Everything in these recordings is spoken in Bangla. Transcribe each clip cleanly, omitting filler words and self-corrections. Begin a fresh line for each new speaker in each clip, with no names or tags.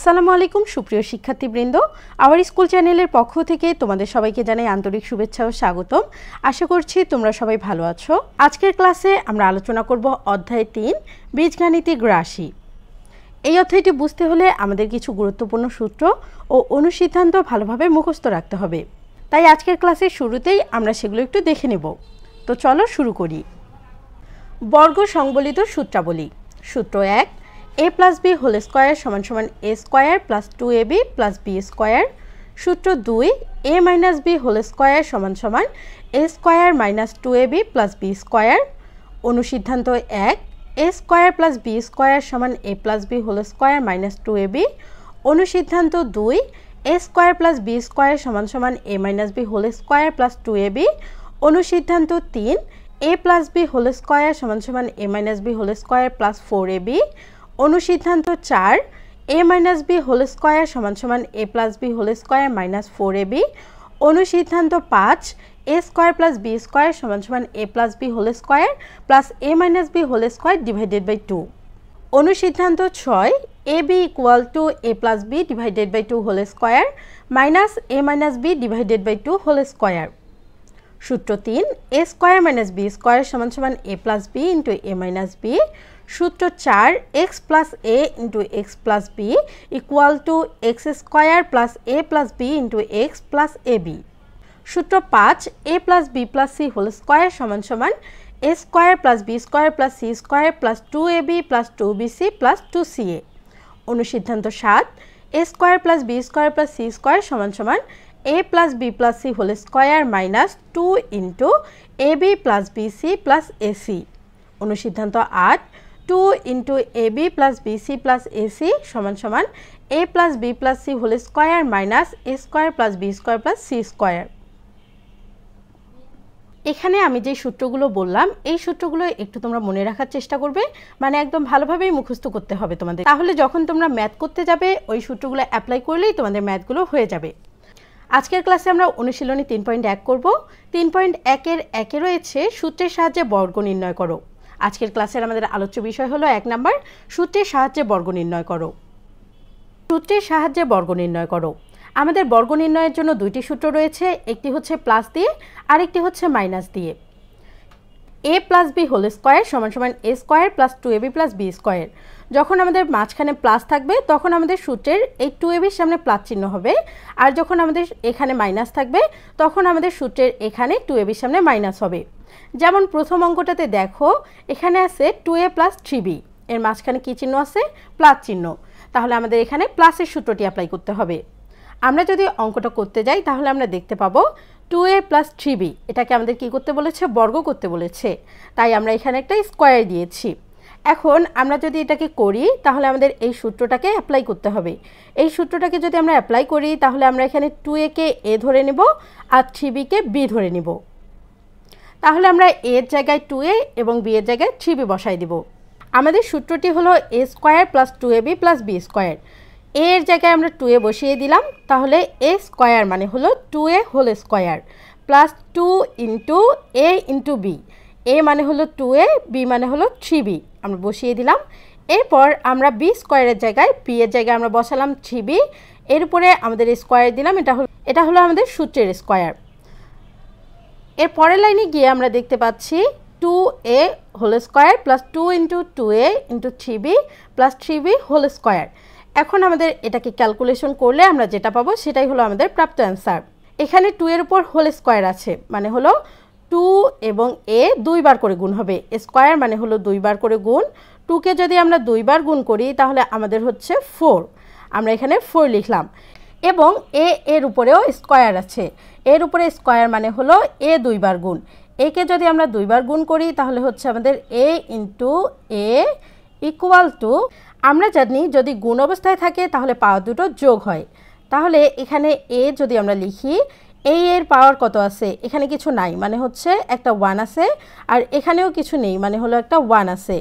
আসসালামু আলাইকুম সুপ্রিয় শিক্ষার্থীবৃন্দ, আওয়ার স্কুল চ্যানেলের পক্ষ থেকে তোমাদের সবাইকে জানাই আন্তরিক শুভেচ্ছা ও স্বাগতম। আশা করছি তোমরা সবাই ভালো আছো। আজকের ক্লাসে আমরা আলোচনা করব অধ্যায় 3 বীজগাণিতিক রাশি। এই অধ্যায়টি বুঝতে হলে আমাদের কিছু গুরুত্বপূর্ণ সূত্র ও অনুসিদ্ধান্ত ভালোভাবে মুখস্থ রাখতে হবে। তাই আজকের ক্লাসের শুরুতেই আমরা সেগুলো একটু দেখে নেব। তো চলো শুরু করি। বর্গ সংবলিত সূত্রাবলী। সূত্র 1, a + b হোল স্কয়ার সমান সমান a square plus 2ab plus b square. সূত্র 2, a minus b whole square সমান সমান a square minus 2ab plus b square. অনুসিদ্ধান্ত 1, a square plus b square সমান a plus b whole square minus 2ab। অনুসিদ্ধান্ত 2, a square plus b square সমান সমান a minus b whole square plus 2ab। অনুসিদ্ধান্ত 3, a plus b whole square সমান সমান a minus b whole square plus 4ab। অনুসিদ্ধান্ত 4, a minus b whole square সমান সমান a plus b whole square minus 4ab। অনুসিদ্ধান্ত 5, a square plus b square সমান সমান a plus b whole square plus a minus b whole square divided by 2। অনুসিদ্ধান্ত 6, ab equal to a plus b divided by 2 whole square minus a minus b divided by 2 whole square. সূত্র 3, a square minus b square সমান সমান a plus b into a minus b। সূত্র 4, x plus a into x plus b equal to x square plus a plus b into x plus ab। সূত্র 5, a plus b plus c whole square সমান সমান a square plus b square plus c square plus 2ab plus 2bc plus 2ca। অনুসিদ্ধান্ত 7, a square plus b square plus c square সমান সমান a plus b plus c whole square minus 2 into ab plus bc plus ac। অনুসিদ্ধান্ত 8, 2 into ab plus bc plus ac সমান সমান a plus b plus c whole square minus a square plus b square plus c square. এখানে আমি যে সূত্রগুলো বললাম এই সূত্রগুলো একটু তোমরা মনে রাখার চেষ্টা করবে, মানে একদম ভালোভাবেই মুখস্থ করতে হবে তোমাদের। তাহলে যখন তোমরা ম্যাথ করতে যাবে ওই সূত্রগুলো অ্যাপ্লাই করলেই তোমাদের ম্যাথগুলো হয়ে যাবে। আজকের ক্লাসে আমরা অনুশীলনী 3.1 করব। 3.1 এর 1 রয়েছে সূত্রের সাহায্যে বর্গ নির্ণয় করো। আজকের ক্লাসের আমাদের আলোচ্য বিষয় হলো 1 নাম্বার, সূত্রের সাহায্যে বর্গ নির্ণয় করো। সূত্রের সাহায্যে বর্গ নির্ণয় করো। আমাদের বর্গ নির্ণয়ের জন্য দুইটি সূত্র রয়েছে, একটি হচ্ছে প্লাস দিয়ে আরেকটি হচ্ছে মাইনাস দিয়ে। a plus b whole square সমান সমান a square plus 2ab plus b square. যখন আমাদের মাঝখানে প্লাস থাকবে তখন আমাদের সূত্রের এই 2ab এর সামনে প্লাস চিহ্ন হবে, আর যখন আমাদের এখানে মাইনাস থাকবে তখন আমাদের সূত্রের এখানে 2ab এর সামনে মাইনাস হবে। যেমন প্রথম অঙ্কটাতে দেখো এখানে আছে 2a প্লাস 3b, এর মাঝখানে কি চিহ্ন আছে? প্লাস চিহ্ন। তাহলে আমাদের এখানে প্লাসের সূত্রটি অ্যাপ্লাই করতে হবে। আমরা যদি অঙ্কটা করতে যাই তাহলে আমরা দেখতে পাবো 2a প্লাস 3b, এটাকে আমাদের কি করতে বলেছে? বর্গ করতে বলেছে, তাই আমরা এখানে একটা স্কয়ার দিয়েছি। এখন আমরা যদি এটাকে করি তাহলে আমাদের এই সূত্রটাকে অ্যাপ্লাই করতে হবে। এই সূত্রটাকে যদি আমরা অ্যাপ্লাই করি তাহলে আমরা এখানে 2a কে a ধরে নেব আর 3b কে b ধরে নেব। তাহলে আমরা a এর জায়গায় 2a এবং b এর জায়গায় 3b বসাই দেব। আমাদের সূত্রটি হলো a square plus 2ab plus b square. a এর জায়গায় আমরা 2a বসিয়ে দিলাম, তাহলে a স্কয়ার মানে হলো 2a whole square plus 2 into a into b। a মানে হলো 2a, b মানে হলো 3b, আমরা বসিয়ে দিলাম। এরপর আমরা b স্কয়ারের জায়গায় b এর জায়গায় আমরা বসালাম 3b, এর উপরে আমাদের স্কয়ার দিলাম, এটা হলো আমাদের সূত্রের স্কয়ার। এর পরের লাইনে গিয়ে আমরা দেখতে পাচ্ছি 2a whole square plus 2 into 2a into 3b plus 3b whole square. এখন আমাদের এটাকে ক্যালকুলেশন করলে আমরা যেটা পাবো সেটাই হলো আমাদের প্রাপ্ত অ্যান্সার। এখানে 2 এর উপর হোল স্কয়ার আছে, মানে হলো 2 এবং a 2 বার করে গুণ হবে। স্কয়ার মানে হলো 2 বার করে গুণ। 2 কে যদি আমরা 2 বার গুণ করি তাহলে আমাদের হচ্ছে 4, আমরা এখানে 4 লিখলাম। এবং a এর উপরেও স্কয়ার আছে, এর উপরে স্কয়ার মানে হলো a 2 বার গুণ। a কে যদি আমরা 2 বার গুণ করি তাহলে হচ্ছে আমাদের a into a equal to, আমরা জানি যদি গুণ অবস্থায় থাকে তাহলে পাওয়ার দুটো যোগ হয়। তাহলে এখানে a যদি আমরা লিখি, এই এর পাওয়ার কত আছে? এখানে কিছু নাই, মানে হচ্ছে একটা 1 আছে, আর এখানেও কিছু নেই, মানে হলো একটা 1 আছে।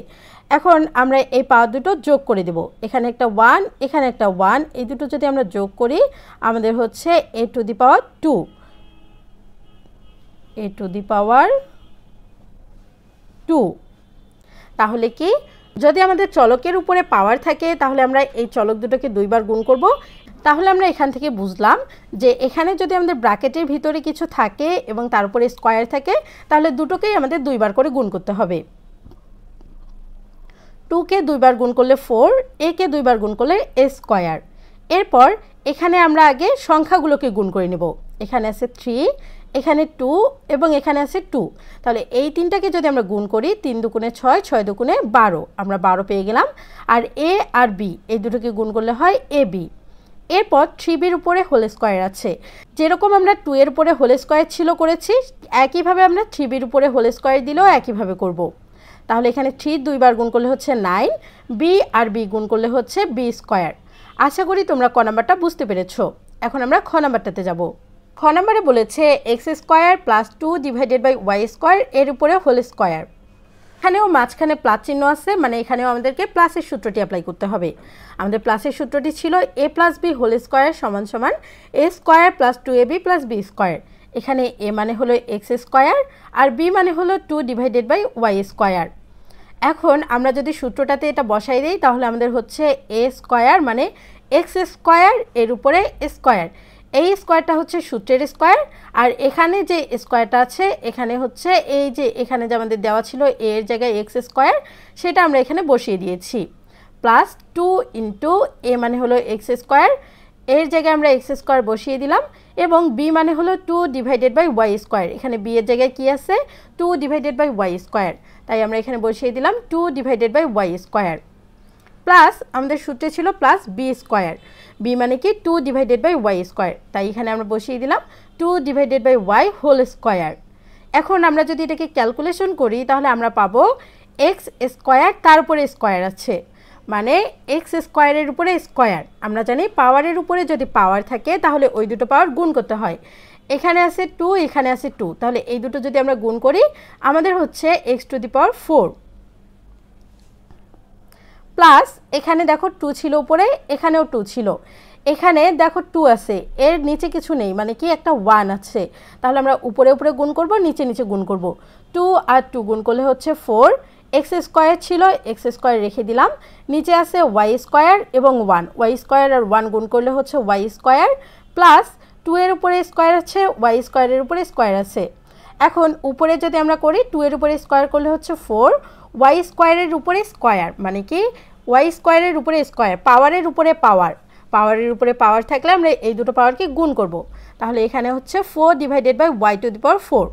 এখন আমরা এই পাওয়ার দুটো যোগ করে দেব। এখানে একটা 1, এখানে একটা 1, এই দুটো যদি আমরা যোগ করি আমাদের হচ্ছে a to the power 2, a to the power 2। তাহলে কি যদি আমাদের চলকের উপরে পাওয়ার থাকে তাহলে আমরা এই চলক দুটোকে দুইবার গুণ করব। তাহলে আমরা এখান থেকে বুঝলাম যে এখানে যদি আমাদের ব্র্যাকেটের ভিতরে কিছু থাকে এবং তার উপরে স্কয়ার থাকে তাহলে দুটোকেই আমাদের দুইবার করে গুণ করতে হবে। 2 কে দুইবার গুণ করলে 4, a কে দুইবার গুণ করলে a স্কয়ার। এরপর এখানে আমরা আগে সংখ্যাগুলোকে গুণ করে নেব। এখানে আছে 3, এখানে 2 এবং এখানে আছে 2। তাহলে এই তিনটাকে যদি আমরা গুণ করি 3 দুগুণে 6, 6 দুগুণে 12, আমরা 12 পেয়ে গেলাম। আর a আর b এই দুটোকে গুণ করলে হয় ab। এরপর 3bর উপরে হোল স্কয়ার আছে, যেরকম আমরা 2 এর উপরে হোল স্কয়ার ছিল করেছি একইভাবে আমরা 3bর উপরে হোল স্কয়ার দিলেও একইভাবে করব। তাহলে এখানে 3 দুইবার গুণ করলে হচ্ছে 9, b আর b গুণ করলে হচ্ছে b স্কয়ার। আশা করি তোমরা ক নাম্বারটা বুঝতে পেরেছো। এখন আমরা খ নাম্বারটাতে যাব। খ নাম্বারে বলেছে x square plus 2 divided by y square এর উপরে হোল স্কয়ার। এখানেও মাঝখানে প্লাস চিহ্ন আছে, মানে এখানেও আমাদেরকে প্লাসের সূত্রটি অ্যাপ্লাই করতে হবে। আমাদের প্লাসের সূত্রটি ছিল a plus b whole square সমান সমান a square plus 2ab plus b square. এখানে a মানে হলো এক্স স্কয়ার আর b মানে হলো 2 ডিভাইডেড বাই ওয়াই স্কয়ার। এখন আমরা যদি সূত্রটাতে এটা বসাই দেই তাহলে আমাদের হচ্ছে a স্কয়ার মানে এক্স স্কয়ার এর উপরে স্কয়ার। এই স্কয়ারটা হচ্ছে সূত্রের স্কয়ার, আর এখানে যে স্কয়ারটা আছে এখানে হচ্ছে এই যে এখানে যে আমাদের দেওয়া ছিল a এর জায়গায় এক্স স্কয়ার সেটা আমরা এখানে বসিয়ে দিয়েছি। প্লাস 2 ইন্টু a মানে হলো এক্স স্কয়ার, এর জায়গায় আমরা এক্স স্কয়ার বসিয়ে দিলাম, এবং b মানে হলো 2 ডিভাইডেড বাই ওয়াই স্কয়ার। এখানে b এর জায়গায় কি আছে 2 ডিভাইডেড বাই ওয়াই স্কয়ার, তাই আমরা এখানে বসিয়ে দিলাম 2 divided by y square. Plus আমাদের সূত্রে ছিল প্লাস বি স্কয়ার, বি মানে কি 2 ডিভাইডেড বাই ওয়াই স্কয়ার, তাই এখানে আমরা বসিয়ে দিলাম 2 divided by y whole square. এখন আমরা যদি এটাকে ক্যালকুলেশন করি তাহলে আমরা পাবো এক্স স্কয়ার তার উপরে স্কয়ার আছে, মানে এক্স স্কয়ারের উপরে স্কয়ার। আমরা জানি পাওয়ারের উপরে যদি পাওয়ার থাকে তাহলে ওই দুটো পাওয়ার গুণ করতে হয়। এখানে আছে 2, এখানে আছে 2, তাহলে এই দুটো যদি আমরা গুণ করি আমাদের হচ্ছে x to the power 4। Plus এখানে দেখো 2 ছিল উপরে, এখানেও 2 ছিল, এখানে দেখো 2 আছে, এর নিচে কিছু নেই, মানে কি একটা 1 আছে, তাহলে আমরা উপরে উপরে গুণ করব, নিচে নিচে গুণ করব। 2 আর 2 গুণ করলে হচ্ছে 4, এক্স স্কয়ার ছিল এক্স স্কয়ার রেখে দিলাম, নিচে আছে ওয়াই স্কয়ার এবং 1, ওয়াই স্কয়ার আর 1 গুণ করলে হচ্ছে ওয়াই স্কয়ার, প্লাস 2 এর উপরে স্কয়ার আছে ওয়াই স্কয়ারের উপরে স্কয়ার আছে। এখন উপরে যদি আমরা করি 2 এর উপরে স্কয়ার করলে হচ্ছে 4, ওয়াই স্কয়ারের উপরে স্কয়ার মানে কি ওয়াই স্কয়ারের উপরে স্কয়ার, পাওয়ারের উপরে পাওয়ার, পাওয়ারের উপরে পাওয়ার থাকলে আমরা এই দুটো পাওয়ারকে গুণ করব। তাহলে এখানে হচ্ছে 4 divided by y to the power 4।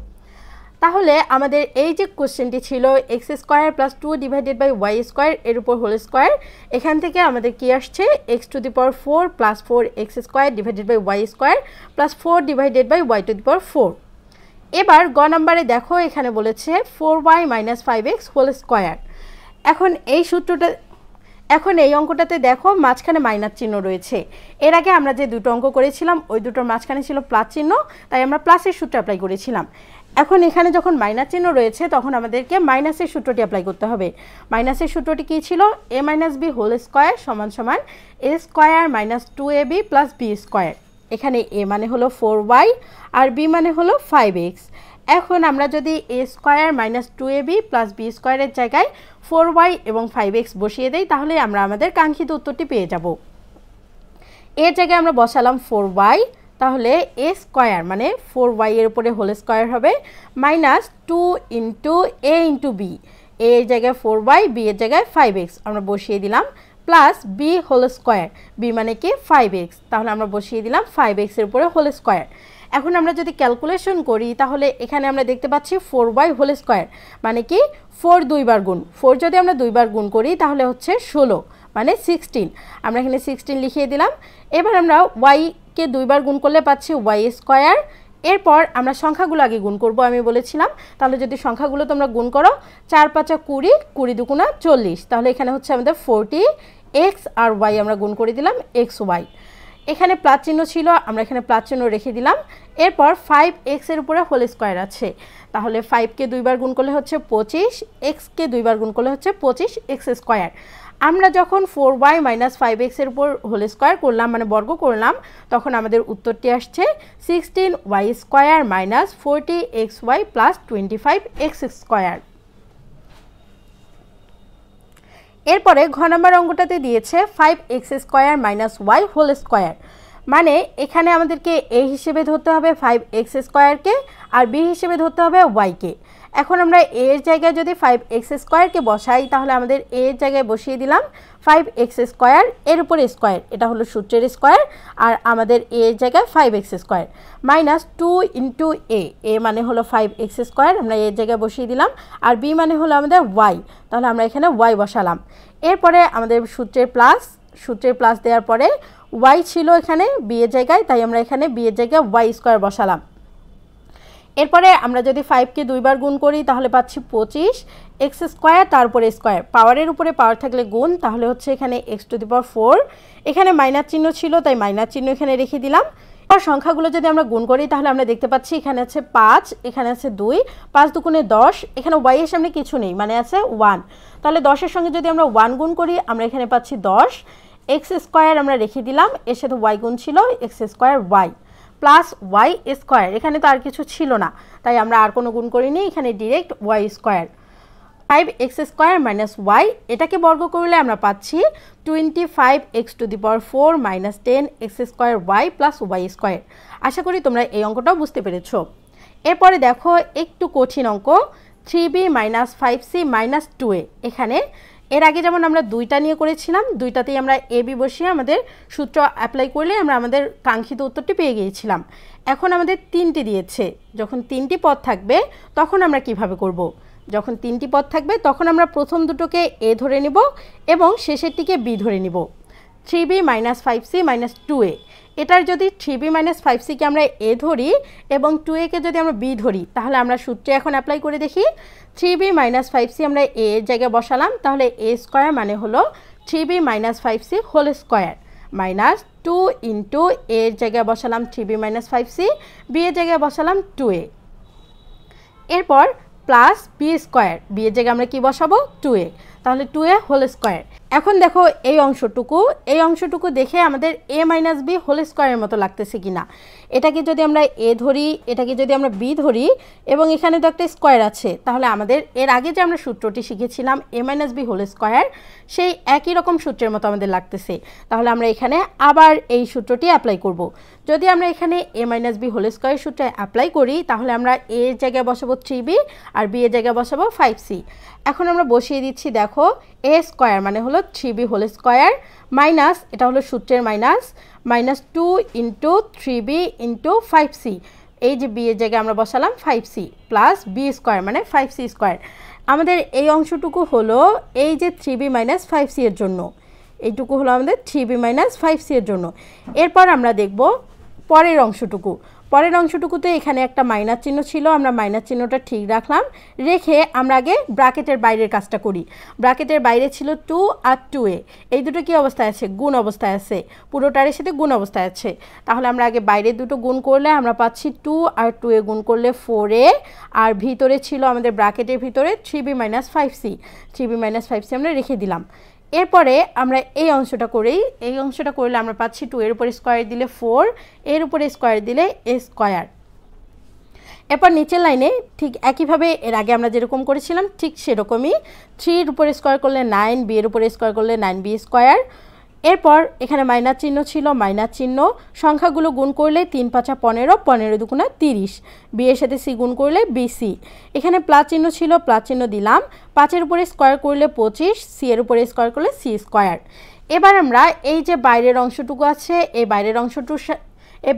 তাহলে আমাদের এই যে কোশ্চেনটি ছিল x square plus 2 divided by y square এর উপর হোল স্কয়ার, এখান থেকে আমাদের কি আসছে x to the power 4 plus 4 x square divided by y square plus 4 divided by y to the power 4। এবার গ নাম্বারে দেখো এখানে বলেছে 4y minus 5x whole square. এখন এই সূত্রটা, এখন এই অঙ্কটাতে দেখো মাঝখানে মাইনাস চিহ্ন রয়েছে। এর আগে আমরা যে দুটো অঙ্ক করেছিলাম ওই দুটোর মাঝখানে ছিল প্লাস চিহ্ন, তাই আমরা প্লাসের সূত্র অ্যাপ্লাই করেছিলাম। এখন এখানে যখন মাইনাস চিহ্ন রয়েছে তখন আমাদেরকে মাইনাসের সূত্রটি অ্যাপ্লাই করতে হবে। মাইনাসের সূত্রটি কী ছিল a minus b whole square সমান সমান a square minus 2ab plus b square. এখানে a মানে হলো 4y আর b মানে হলো 5x। এখন আমরা যদি a square minus 2ab plus b স্কয়ারের জায়গায় 4y এবং 5x বসিয়ে দেই তাহলে আমরা আমাদের কাঙ্ক্ষিত উত্তরটি পেয়ে যাব। এর জায়গায় আমরা বসালাম 4y, তাহলে a স্কয়ার মানে 4y এর উপরে হোল স্কয়ার হবে minus 2 into a into b, a এর জায়গায় 4y, b এর জায়গায় 5x আমরা বসিয়ে দিলাম, plus b whole square, b মানে কি 5x, তাহলে আমরা বসিয়ে দিলাম 5x এর উপরে হোল স্কয়ার। এখন আমরা যদি ক্যালকুলেশন করি তাহলে এখানে আমরা দেখতে পাচ্ছি 4y হোল স্কয়ার মানে কি 4 দুইবার গুণ, 4 যদি আমরা দুইবার গুণ করি তাহলে হচ্ছে 16 মানে 16, আমরা এখানে 16 লিখিয়ে দিলাম। এবার আমরা y কে দুইবার গুণ করলে পাচ্ছি y স্কয়ার। এরপর আমরা সংখ্যাগুলো আগে গুণ করব আমি বলেছিলাম, তাহলে যদি সংখ্যাগুলো তোমরা গুণ করো 4 5 20, 20 দুগুণা 40, তাহলে এখানে হচ্ছে আমাদের 40x আর y আমরা গুণ করে দিলাম xy। এখানে প্লাস চিহ্ন ছিল আমরা এখানে প্লাস চিহ্ন রেখে দিলাম। এরপর 5x এর উপরে হোল স্কয়ার আছে, তাহলে 5 কে দুইবার গুণ করলে হচ্ছে 25, x কে দুইবার গুণ করলে হচ্ছে 25x স্কয়ার। আমরা যখন 4y মাইনাস 5x এর উপর হোল স্কয়ার করলাম মানে বর্গ করলাম তখন আমাদের উত্তরটি আসছে 16y square minus 40xy plus 25x square. এরপরে ঘ নম্বর অঙ্কটাতে দিয়েছে 5x² minus Y whole square, মানে এখানে আমাদেরকে এ হিসেবে ধরতে হবে 5x² আর বি হিসেবে ধরতে হবে ওয়াইকে। এখন আমরা এর জায়গায় যদি 5x² বসাই তাহলে আমাদের এর জায়গায় বসিয়ে দিলাম 5x² এর উপরে স্কোয়ার, এটা হলো সূত্রের স্কোয়ার, আর আমাদের এর জায়গায় 5x² মাইনাস 2 ইন্টু এ মানে হলো 5x² আমরা এর জায়গায় বসিয়ে দিলাম, আর বি মানে হলো আমাদের ওয়াই, তাহলে আমরা এখানে ওয়াই বসালাম। এরপরে আমাদের সূত্রের প্লাস দেওয়ার পরে ওয়াই ছিল এখানে বি এর জায়গায়, তাই আমরা এখানে বি এর জায়গায় y² বসালাম। এরপরে আমরা যদি 5কে দুইবার গুণ করি তাহলে পাচ্ছি 25x², তারপরে স্কোয়ার, পাওয়ারের উপরে পাওয়ার থাকলে গুণ, তাহলে হচ্ছে এখানে x⁴। এখানে মাইনাস চিহ্ন ছিল তাই মাইনাস চিহ্ন এখানে রেখে দিলাম। আর সংখ্যাগুলো যদি আমরা গুণ করি তাহলে আমরা দেখতে পাচ্ছি এখানে আছে 5, এখানে আছে 2, 5 দুগুণে 10, এখানে y এর সামনে কিছু নেই মানে আছে 1, তাহলে 10-এর সঙ্গে যদি আমরা 1 গুণ করি আমরা এখানে পাচ্ছি 10, x² আমরা রেখে দিলাম, এর সাথে y গুণ ছিল x² প্লাস y², এখানে তো আর কিছু ছিল না তাই আমরা আর কোনো গুণ করিনি, এখানে direct y²। 5x² minus Y, এটাকে বর্গ করলে আমরা পাচ্ছি 25x⁴ minus 10x² plus y²। আশা করি তোমরা এই অঙ্কটাও বুঝতে পেরেছো। এরপরে দেখো একটু কঠিন অঙ্ক 3b minus 5c minus 2a। এখানে এর আগে যেমন আমরা দুইটা নিয়ে করেছিলাম, দুইটাতেই আমরা এ বি বসিয়ে আমাদের সূত্র অ্যাপ্লাই করলে আমরা আমাদের কাঙ্ক্ষিত উত্তরটি পেয়ে গিয়েছিলাম। এখন আমাদের 3টি দিয়েছে, যখন 3টি পদ থাকবে তখন আমরা কিভাবে করব? যখন 3টি পদ থাকবে তখন আমরা প্রথম দুটোকে এ ধরে নিব এবং শেষেরটিকে বি ধরে নিব। 3b minus 5c minus 2a, এটার যদি 3b মাইনাস 5cকে আমরা এ ধরি এবং 2a-কে যদি আমরা বি ধরি তাহলে আমরা সূত্রে এখন অ্যাপ্লাই করে দেখি। 3b মাইনাস 5c আমরা এ এর জায়গায় বসালাম, তাহলে a² মানে হলো 3b minus 5c whole square minus 2 into এর জায়গায় বসালাম 3b মাইনাস 5c, বি এর জায়গায় বসালাম 2a, এরপর প্লাস b², বি এর জায়গায় আমরা কি বসাবো 2a, তাহলে 2a হোল স্কোয়ার। এখন দেখো এই অংশটুকু দেখে আমাদের a মাইনাস বি হোল স্কোয়ারের মতো লাগতেছে কিনা। এটাকে যদি আমরা এ ধরি, এটাকে যদি আমরা বি ধরি এবং এখানে তো একটা স্কোয়ার আছে, তাহলে আমাদের এর আগে যে আমরা সূত্রটি শিখেছিলাম a minus b whole square, সেই একই রকম সূত্রের মতো আমাদের লাগতেছে। তাহলে আমরা এখানে আবার এই সূত্রটি অ্যাপ্লাই করব। যদি আমরা এখানে a minus b whole square সূত্রে অ্যাপ্লাই করি তাহলে আমরা a এর জায়গায় বসাবো 3b আর b এর জায়গায় বসাবো 5c। এখন আমরা বসিয়ে দিচ্ছি, দেখো a² মানে হলো 3b হোল স্কোয়ার মাইনাস, এটা হলো সূত্রের minus 2 into 3b into 5c, এই যে বি এর জায়গায় আমরা বসালাম 5c প্লাস b² মানে 5c²। আমাদের এই অংশটুকু হলো এই যে 3b মাইনাস 5c এর জন্য, এইটুকু হলো আমাদের 3b মাইনাস 5c এর জন্য। এরপর আমরা দেখব পরের অংশটুকুতে এখানে একটা মাইনাস চিহ্ন ছিল, আমরা মাইনাস চিহ্নটা ঠিক রাখলাম, রেখে আমরা আগে ব্র্যাকেটের বাইরের কাজটা করি। ব্র্যাকেটের বাইরে ছিল 2 আর 2a, এই দুটো কি অবস্থায় আছে? গুণ অবস্থায় আছে, পুরোটার সাথে গুণ অবস্থায় আছে। তাহলে আমরা আগে বাইরের দুটো গুণ করলে আমরা পাচ্ছি 2 আর 2a গুণ করলে 4a, আর ভিতরে ছিল আমাদের ব্র্যাকেটের ভিতরে 3b minus 5c, 3b minus 5c আমরা রেখে দিলাম। এরপরে আমরা এই অংশটা করলে আমরা পাচ্ছি 2 এর উপরে স্কোয়ার দিলে 4, এর উপরে স্কোয়ার দিলে a²। এরপর নিচের লাইনে ঠিক একইভাবে এর আগে আমরা যেরকম করেছিলাম ঠিক সেরকমই, 3 এর উপরে স্কোয়ার করলে 9, বি এর উপরে স্কোয়ার করলে 9b²। এরপর এখানে মাইনাস চিহ্ন ছিল, মাইনাস চিহ্ন সংখ্যাগুলো গুণ করলে 3 × 5 = 15, 15 × 2 = 30, বি এর সাথে সি গুণ করলে বিসি। এখানে প্লাস চিহ্ন ছিল, প্লাস চিহ্ন দিলাম, 5 এর উপরে স্কোয়ার করলে 25, সি এর উপরে স্কোয়ার করলে c²। এবার আমরা এই যে বাইরের অংশটুকু আছে এই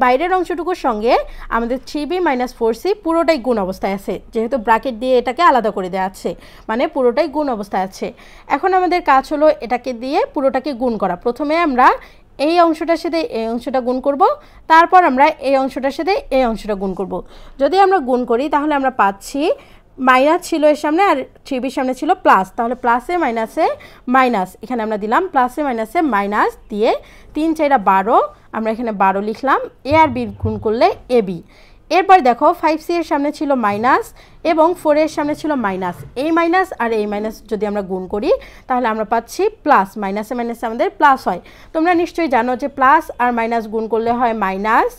বাইরের অংশটুকুর সঙ্গে আমাদের 3b মাইনাস 4c পুরোটাই গুণ অবস্থায় আছে, যেহেতু ব্র্যাকেট দিয়ে এটাকে আলাদা করে দেওয়া আছে, মানে পুরোটাই গুণ অবস্থায় আছে। এখন আমাদের কাজ হলো এটাকে দিয়ে পুরোটাকে গুণ করা। প্রথমে আমরা এই অংশটার সাথে এই অংশটা গুণ করব, তারপর আমরা এই অংশটার সাথে এই অংশটা গুণ করব। যদি আমরা গুণ করি তাহলে আমরা পাচ্ছি মাইনাস ছিল এর সামনে আর 3b সামনে ছিল প্লাস, তাহলে প্লাসে মাইনাসে মাইনাস, এখানে আমরা দিলাম প্লাসে মাইনাসে মাইনাস দিয়ে 3 × 4 = 12, আমরা এখানে 12 লিখলাম, এ আর বি গুণ করলে ab। এরপর দেখো 5c এর সামনে ছিল মাইনাস এবং 4 এর সামনে ছিল মাইনাস, এই মাইনাস আর এই মাইনাস যদি আমরা গুণ করি তাহলে আমরা পাচ্ছি প্লাস, মাইনাসে মাইনাসে আমাদের প্লাস হয়। তোমরা নিশ্চয়ই জানো যে প্লাস আর মাইনাস গুণ করলে হয় মাইনাস,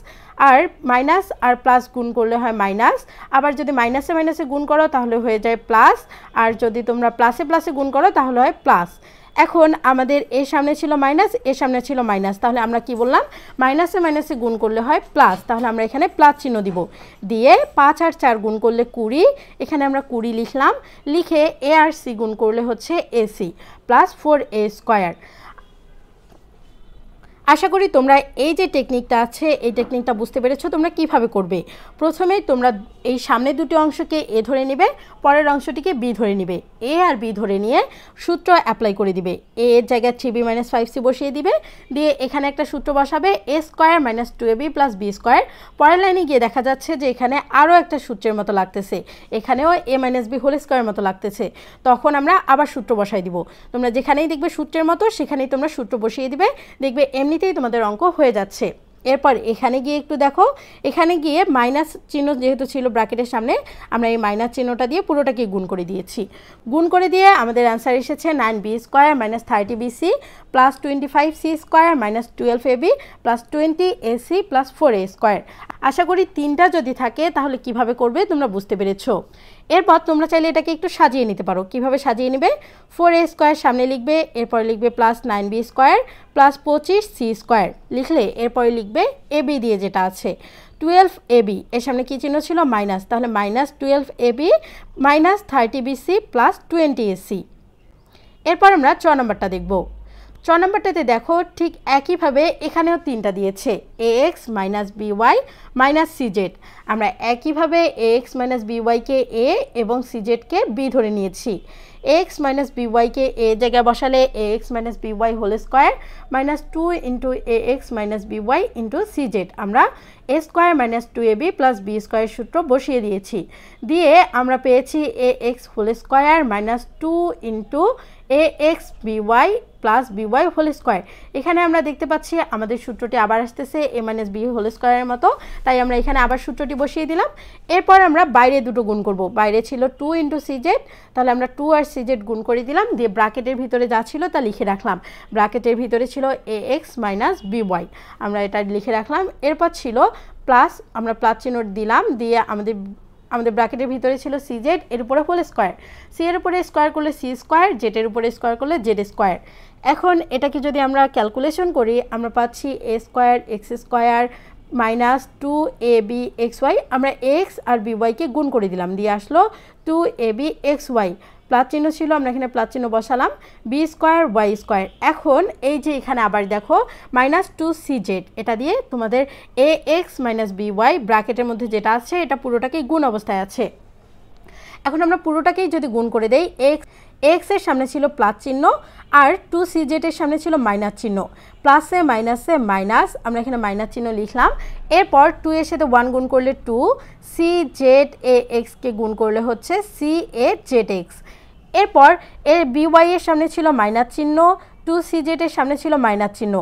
আর মাইনাস আর প্লাস গুণ করলে হয় মাইনাস, আবার যদি মাইনাসে মাইনাসে গুণ করো তাহলে হয়ে যায় প্লাস, আর যদি তোমরা প্লাসে প্লাসে গুণ করো তাহলে হয় প্লাস। এখন আমাদের এর সামনে ছিল মাইনাস, এর সামনে ছিল মাইনাস, তাহলে আমরা কি বললাম মাইনাসে মাইনাসে গুণ করলে হয় প্লাস, তাহলে আমরা এখানে প্লাস চিহ্ন দিব, দিয়ে 5 আর 4 গুণ করলে 20, এখানে আমরা 20 লিখলাম, লিখে এ আর সি গুণ করলে হচ্ছে এসি প্লাস 4a স্কোয়ার। আশা করি তোমরা এই যে টেকনিকটা আছে এই টেকনিকটা বুঝতে পেরেছো তোমরা কিভাবে করবে। প্রথমেই তোমরা এই সামনে দুটি অংশকে এ ধরে নেবে, পরের অংশটিকে বি ধরে নেবে, এ আর বি ধরে নিয়ে সূত্র অ্যাপ্লাই করে দিবে। এ এর জায়গায় 3b - 5c বসিয়ে দিবে, দিয়ে এখানে একটা সূত্র বসাবে a square minus 2ab plus b square. পরের লাইনে গিয়ে দেখা যাচ্ছে যে এখানে আরও একটা সূত্রের মতো লাগতেছে, এখানেও a মাইনাস বি হোল স্কোয়ারের মতো লাগতেছে, তখন আমরা আবার সূত্র বসাই দিব। তোমরা যেখানেই দেখবে সূত্রের মতো সেখানেই তোমরা সূত্র বসিয়ে দিবে, দেখবে এমনিতেই তোমাদের অঙ্ক হয়ে যাচ্ছে। এরপর এখানে গিয়ে একটু দেখো, এখানে গিয়ে মাইনাস চিহ্ন যেহেতু ছিল ব্র্যাকেটের সামনে, আমরা এই মাইনাস চিহ্নটা দিয়ে পুরোটাকে গুণ করে দিয়েছি। গুণ করে দিয়ে আমাদের অ্যান্সার এসেছে 9b square minus 30bc plus 25c square minus 12ab plus 20ac plus 4a square. আশা করি তিনটা যদি থাকে তাহলে কিভাবে করবে তোমরা বুঝতে পেরেছো। এরপর তোমরা চাইলে এটাকে একটু সাজিয়ে নিতে পারো। কিভাবে সাজিয়ে নেবে, 4a স্কোয়ার সামনে লিখবে, এরপরে লিখবে plus 9b square plus 25c square, লিখলে এরপরে লিখবে ab দিয়ে যেটা আছে 12ab, এর সামনে কী চিহ্ন ছিল মাইনাস, তাহলে minus 12ab minus 30bc plus 20ac। এরপর আমরা 4 নম্বরটা দেখব। 4 নম্বরটাতে দেখো ঠিক একইভাবে এখানেও তিনটা দিয়েছে, ax minus by minus cz। আমরা একইভাবে ax মাইনাস byকে a এবং czকে b ধরে নিয়েছি। ax মাইনাস byকে a জায়গায় বসালে ax minus by whole square minus 2 into ax minus by into cz, আমরা a square minus 2ab plus b square সূত্র বসিয়ে দিয়েছি, দিয়ে আমরা পেয়েছি ax whole square minus 2 into ax by plus by whole square. এখানে আমরা দেখতে পাচ্ছি আমাদের সূত্রটি আবার আসতেছে a মাইনাস b হোল স্কোয়ারের মতো, তাই আমরা এখানে আবার সূত্রটি বসিয়ে দিলাম। এরপর আমরা বাইরে দুটো গুণ করব, বাইরে ছিল 2 ইন্টু cz, তাহলে আমরা 2 আর cz গুণ করে দিলাম, দিয়ে ব্র্যাকেটের ভিতরে যা ছিল তা লিখে রাখলাম। ব্র্যাকেটের ভিতরে ছিল ax মাইনাস by, আমরা এটা লিখে রাখলাম। এরপর ছিল প্লাস, আমরা প্লাস চিহ্ন দিলাম, দিয়ে আমাদের ব্র্যাকেটের ভিতরে ছিল cz, এর উপরে হোল স্কোয়ার, c এর উপরে স্কোয়ার করলে c স্কোয়ার, z এর উপরে স্কোয়ার করলে z স্কোয়ার। এখন এটাকে যদি আমরা ক্যালকুলেশন করি আমরা পাচ্ছি a square x square minus 2ab xy, আমরা x আর byকে গুণ করে দিলাম, দিয়ে আসলো 2ab xy, প্লাস চিহ্ন ছিল আমরা এখানে প্লাস চিহ্ন বসালাম, বি স্কোয়ার ওয়াই স্কোয়ার। এখন এই যে এখানে আবার দেখো মাইনাস 2cz, এটা দিয়ে তোমাদের ax মাইনাস by ব্র্যাকেটের মধ্যে যেটা আছে এটা পুরোটাকেই গুণ অবস্থায় আছে। এখন আমরা পুরোটাকেই যদি গুণ করে দেই, x এর সামনে ছিল প্লাস চিহ্ন আর 2cz এর সামনে ছিল মাইনাস চিহ্ন, প্লাসে মাইনাসে মাইনাস, আমরা এখানে মাইনাস চিহ্ন লিখলাম। এরপর 2 এর সাথে 1 গুণ করলে 2, cz কে গুণ করলে হচ্ছে cazx। এরপর এর by এর সামনে ছিল মাইনাস চিহ্ন, 2cz এর সামনে ছিল মাইনাস চিহ্ন।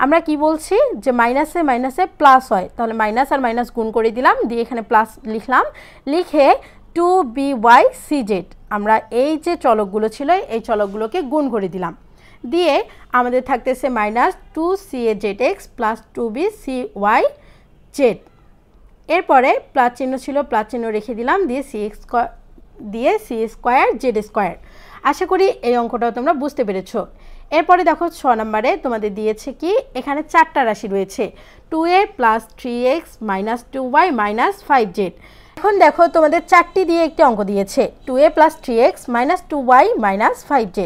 আমরা কি বলছি যে মাইনাসে মাইনাসে প্লাস হয়, তাহলে মাইনাস আর মাইনাস গুণ করে দিলাম, দিয়ে এখানে প্লাস লিখলাম, লিখে 2bycz, আমরা এই যে চলকগুলো ছিল এই চলকগুলোকে গুণ করে দিলাম, দিয়ে আমাদের থাকতেছে মাইনাস 2cazx প্লাস 2bcyz। এরপরে প্লাস চিহ্ন ছিল, প্লাস চিহ্ন রেখে দিলাম, দিয়ে c স্কোয়ার জেড স্কোয়ার। আশা করি এই অঙ্কটাও তোমরা বুঝতে পেরেছো। এরপরে দেখো 6 নম্বরে তোমাদের দিয়েছে কি, এখানে 4টা রাশি রয়েছে, 2a plus 3x minus 2y minus 5z। এখন দেখো তোমাদের 4টি দিয়ে একটি অঙ্ক দিয়েছে, 2a plus 3x minus 2y minus 5z।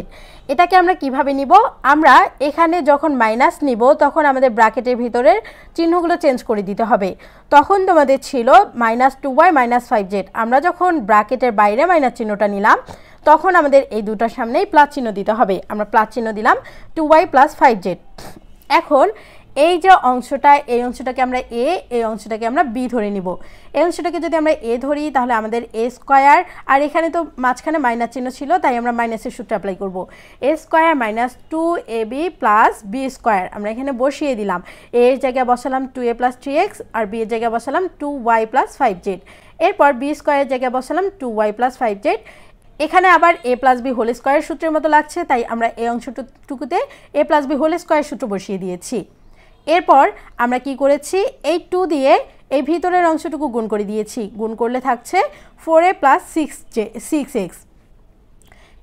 এটাকে আমরা কিভাবে নিব, আমরা এখানে যখন মাইনাস নিব তখন আমাদের ব্র্যাকেটের ভিতরের চিহ্নগুলো চেঞ্জ করে দিতে হবে। তখন তোমাদের ছিল মাইনাস 2y মাইনাস 5z, আমরা যখন ব্র্যাকেটের বাইরে মাইনাস চিহ্নটা নিলাম তখন আমাদের এই দুটার সামনেই প্লাস চিহ্ন দিতে হবে, আমরা প্লাস চিহ্ন দিলাম 2y প্লাস 5z। এখন এই যে অংশটা, এই অংশটাকে আমরা a, এই অংশটাকে আমরা b ধরে নিব। এই অংশটাকে যদি আমরা a ধরি তাহলে আমাদের a স্কোয়ার, আর এখানে তো মাঝখানে মাইনাস চিহ্ন ছিল তাই আমরা মাইনাসের সূত্র অ্যাপ্লাই করব, a square minus 2ab plus b square, আমরা এখানে বসিয়ে দিলাম, a এর জায়গায় বসালাম 2a প্লাস 3x আর b এর জায়গায় বসালাম 2y প্লাস 5z। এরপর b স্কোয়ারের জায়গায় বসালাম 2y প্লাস 5z। এখানে আবার a প্লাস b হোল স্কোয়ারের সূত্রের মতো লাগছে, তাই আমরা এই অংশটুকুতে a প্লাস b হোল স্কোয়ারের সূত্র বসিয়ে দিয়েছি। এরপর আমরা কি করেছি, এই 2 দিয়ে এই ভিতরের অংশটুকু গুণ করে দিয়েছি, গুণ করলে থাকছে 4a প্লাস 6x।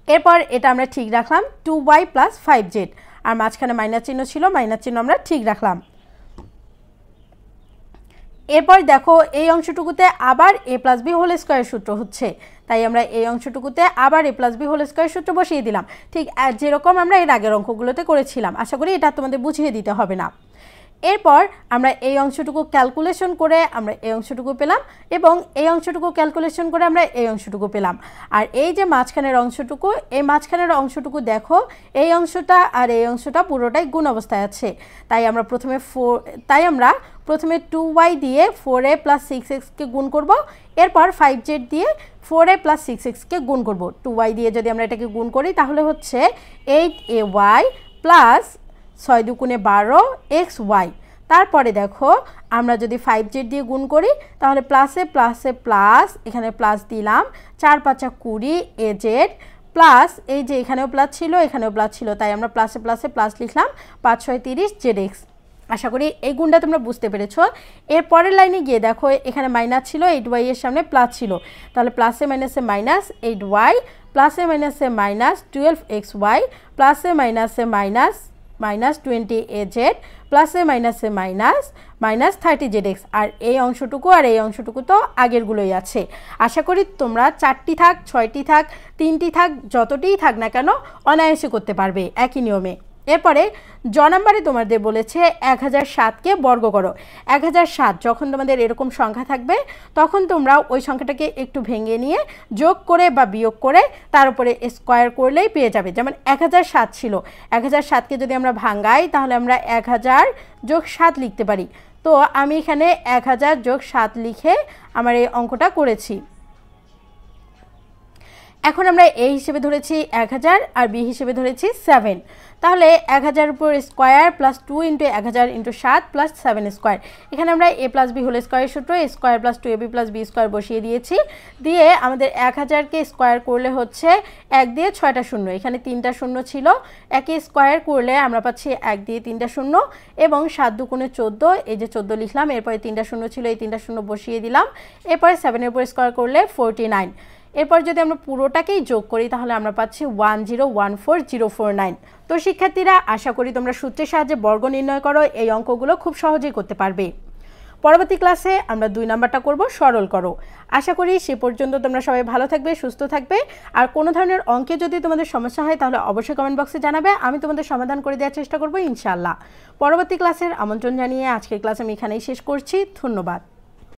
এরপর এটা আমরা ঠিক রাখলাম 2y প্লাস 5z, আর মাঝখানে মাইনাস চিহ্ন ছিল, মাইনাস চিহ্ন আমরা ঠিক রাখলাম। এরপর দেখো এই অংশটুকুতে আবার a plus b whole square সূত্র হচ্ছে, তাই আমরা এই অংশটুকুতে আবার a plus b whole square সূত্র বসিয়ে দিলাম, ঠিক যেরকম আমরা এর আগের অঙ্কগুলোতে করেছিলাম। আশা করি এটা তোমাদের বুঝিয়ে দিতে হবে না। এরপর আমরা এই অংশটুকু ক্যালকুলেশন করে আমরা এই অংশটুকু পেলাম, এবং এই অংশটুকু ক্যালকুলেশন করে আমরা এই অংশটুকু পেলাম। আর এই যে মাঝখানের অংশটুকু, এই মাঝখানের অংশটুকু দেখো এই অংশটা আর এই অংশটা পুরোটাই গুণ অবস্থায় আছে, তাই আমরা প্রথমে 2y দিয়ে 4a প্লাস 6xকে গুণ করব, এরপর 5z দিয়ে 4a প্লাস 6xকে গুণ করব। 2y দিয়ে যদি আমরা এটাকে গুণ করি তাহলে হচ্ছে 8ay প্লাস 6 দুগুণে 12 xy। তারপরে দেখো আমরা যদি 5z দিয়ে গুণ করি তাহলে প্লাসে প্লাসে প্লাস, এখানে প্লাস দিলাম, 4 5 20 az প্লাস এই যে এখানেও প্লাস ছিল এখানেও প্লাস ছিল, তাই আমরা প্লাসে প্লাসে প্লাস লিখলাম 5 6 30 zx। আশা করি এই গুণটা তোমরা বুঝতে পেরেছো। এর পরের লাইনে গিয়ে দেখো এখানে মাইনাস ছিল, 8y এর সামনে প্লাস ছিল, তাহলে প্লাসে মাইনাসে মাইনাস 8y প্লাসে মাইনাসে মাইনাস 12xy প্লাসে মাইনাসে মাইনাস মাইনাস 20 az প্লাসে মাইনাসে মাইনাস মাইনাস 30 zx। আর এই অংশটুকু আর এই অংশটুকু তো আগেরগুলোই আছে। আশা করি তোমরা 4টি থাক 6টি থাক 3টি থাক যতটিই থাক না কেন অনায়াসে করতে পারবে একই নিয়মে। এরপরে জ নাম্বারে তোমাদের বলেছে 1007কে বর্গ করো। 1007 যখন তোমাদের এরকম সংখ্যা থাকবে তখন তোমরা ওই সংখ্যাটাকে একটু ভেঙে নিয়ে যোগ করে বা বিয়োগ করে তার উপরে স্কোয়ার করলেই পেয়ে যাবে। যেমন 1007 ছিল, 1007কে যদি আমরা ভাঙাই তাহলে আমরা 1000 যোগ 7 লিখতে পারি। তো আমি এখানে 1000 যোগ 7 লিখে আমার এই অঙ্কটা করেছি। এখন আমরা a হিসেবে ধরেছি 1000 আর b হিসেবে ধরেছি 7, তাহলে 1000 উপর square plus 2 into 1000 into 7 plus 7 square. এখানে আমরা a plus b whole square সূত্র square plus 2ab plus b square বসিয়ে দিয়েছি, দিয়ে আমাদের 1000কে স্কোয়ার করলে হচ্ছে 1 দিয়ে 6টা শূন্য, এখানে 3টা শূন্য ছিল, একে স্কোয়ার করলে আমরা পাচ্ছি 1 দিয়ে 3টা শূন্য, এবং 7 দুগুণে 14, এই যে 14 লিখলাম, এরপরে 3টা শূন্য ছিল, এই 3টা শূন্য বসিয়ে দিলাম, এরপরে 7-এর উপর স্কোয়ার করলে 49। এরপর যদি আমরা পুরোটাকেই যোগ করি তাহলে আমরা পাচ্ছি 1014049। তো শিক্ষার্থীরা আশা করি তোমরা সূত্রের সাহায্যে বর্গ নির্ণয় করো, এই অঙ্কগুলো খুব সহজেই করতে পারবে। পরবর্তী ক্লাসে আমরা 2 নাম্বারটা করব সরল করো। আশা করি সে পর্যন্ত তোমরা সবাই ভালো থাকবে, সুস্থ থাকবে। আর কোনো ধরনের অঙ্কে যদি তোমাদের সমস্যা হয় তাহলে অবশ্যই কমেন্ট বক্সে জানাবে, আমি তোমাদের সমাধান করে দেওয়ার চেষ্টা করব ইনশাআল্লাহ। পরবর্তী ক্লাসের আমন্ত্রণ জানিয়ে আজকের ক্লাস আমি এখানেই শেষ করছি। ধন্যবাদ।